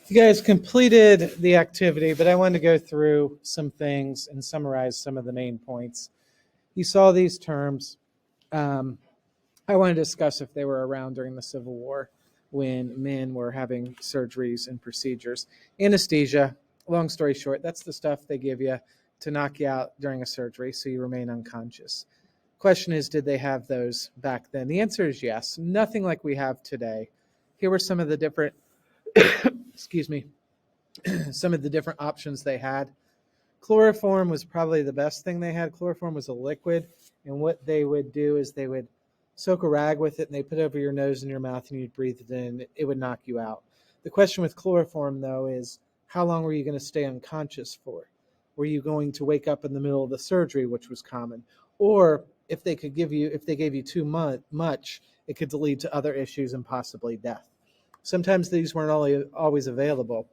You guys completed the activity, but I wanted to go through some things and summarize some of the main points. You saw these terms. I want to discuss if they were around during the Civil War when men were having surgeries and procedures. Anesthesia, long story short, that's the stuff they give you to knock you out during a surgery so you remain unconscious. Question is, did they have those back then? The answer is yes. Nothing like we have today. Here were some of the different, excuse me, some of the different options they had. Chloroform was probably the best thing they had. Chloroform was a liquid, and what they would do is they would soak a rag with it and they put it over your nose and your mouth and you'd breathe it in. It would knock you out. The question with chloroform, though, is how long were you going to stay unconscious for? Were you going to wake up in the middle of the surgery, which was common? Or if they gave you too much, it could lead to other issues and possibly death. Sometimes these weren't always available,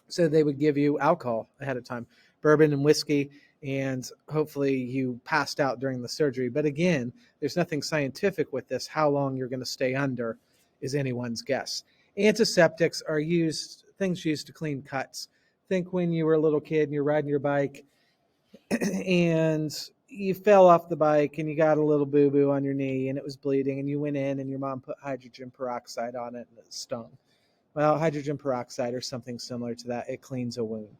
so they would give you alcohol ahead of time, bourbon and whiskey, and hopefully you passed out during the surgery. But again, there's nothing scientific with this. How long you're going to stay under is anyone's guess. Antiseptics are things used to clean cuts. Think when you were a little kid and you're riding your bike and you fell off the bike and you got a little boo-boo on your knee and it was bleeding and you went in and your mom put hydrogen peroxide on it and it stung. Well, hydrogen peroxide or something similar to that, it cleans a wound.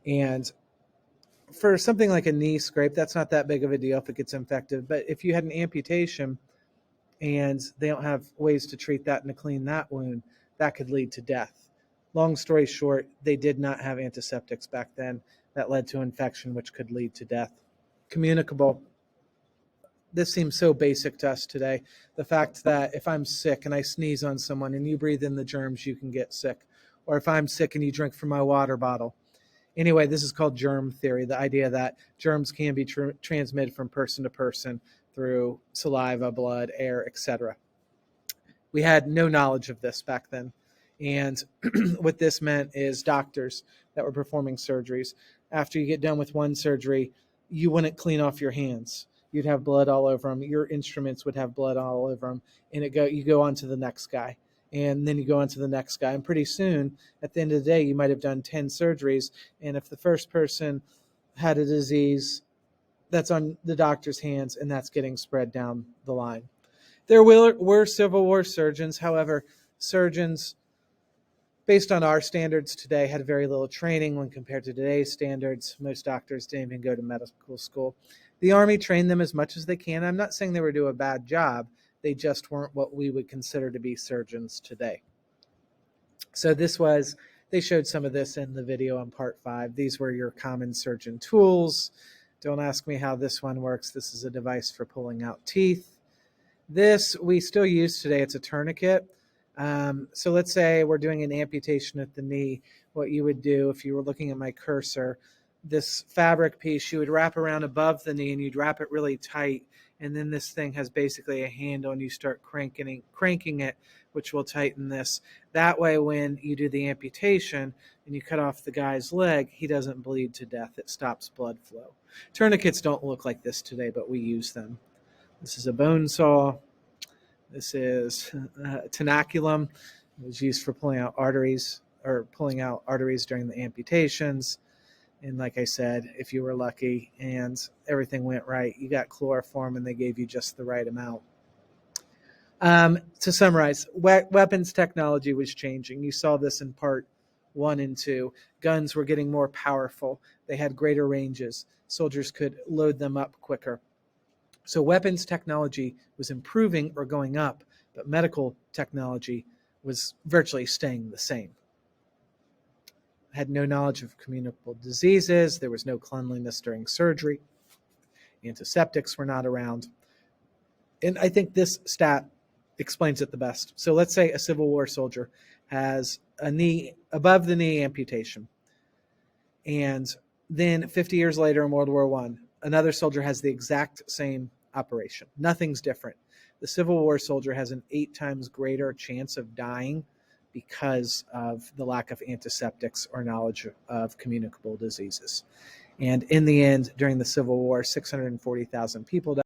And for something like a knee scrape, that's not that big of a deal if it gets infected. But if you had an amputation and they don't have ways to treat that and to clean that wound, that could lead to death. Long story short, they did not have antiseptics back then. That led to infection, which could lead to death. Communicable. This seems so basic to us today. The fact that if I'm sick and I sneeze on someone and you breathe in the germs, you can get sick. Or if I'm sick and you drink from my water bottle. Anyway, this is called germ theory, the idea that germs can be transmitted from person to person through saliva, blood, air, etc. We had no knowledge of this back then. And what this meant is doctors that were performing surgeries, after you get done with one surgery, you wouldn't clean off your hands. You'd have blood all over them. Your instruments would have blood all over them. And you go on to the next guy. And then you go on to the next guy. And pretty soon, at the end of the day, you might have done 10 surgeries. And if the first person had a disease, that's on the doctor's hands, and that's getting spread down the line. There were Civil War surgeons. However, surgeons, based on our standards today, had very little training when compared to today's standards. Most doctors didn't even go to medical school. The Army trained them as much as they can. I'm not saying they were doing a bad job. They just weren't what we would consider to be surgeons today. So they showed some of this in the video on part 5. These were your common surgeon tools. Don't ask me how this one works. This is a device for pulling out teeth. This we still use today. It's a tourniquet. So let's say we're doing an amputation at the knee. What you would do if you were looking at my cursor, this fabric piece, you would wrap around above the knee and you'd wrap it really tight. And then this thing has basically a handle and you start cranking it, which will tighten this. That way, when you do the amputation and you cut off the guy's leg, he doesn't bleed to death. It stops blood flow. Tourniquets don't look like this today, but we use them. This is a bone saw. This is tenaculum. It was used for pulling out arteries during the amputations. And like I said, if you were lucky and everything went right, you got chloroform and they gave you just the right amount. To summarize, weapons technology was changing. You saw this in part 1 and 2. Guns were getting more powerful. They had greater ranges. Soldiers could load them up quicker. So weapons technology was improving or going up, but medical technology was virtually staying the same. Had no knowledge of communicable diseases. There was no cleanliness during surgery. Antiseptics were not around. And I think this stat explains it the best. So let's say a Civil War soldier has a knee, above the knee amputation. And then 50 years later in World War I, another soldier has the exact same operation. Nothing's different. The Civil War soldier has an 8 times greater chance of dying because of the lack of antiseptics or knowledge of communicable diseases. And in the end, during the Civil War, 640,000 people died.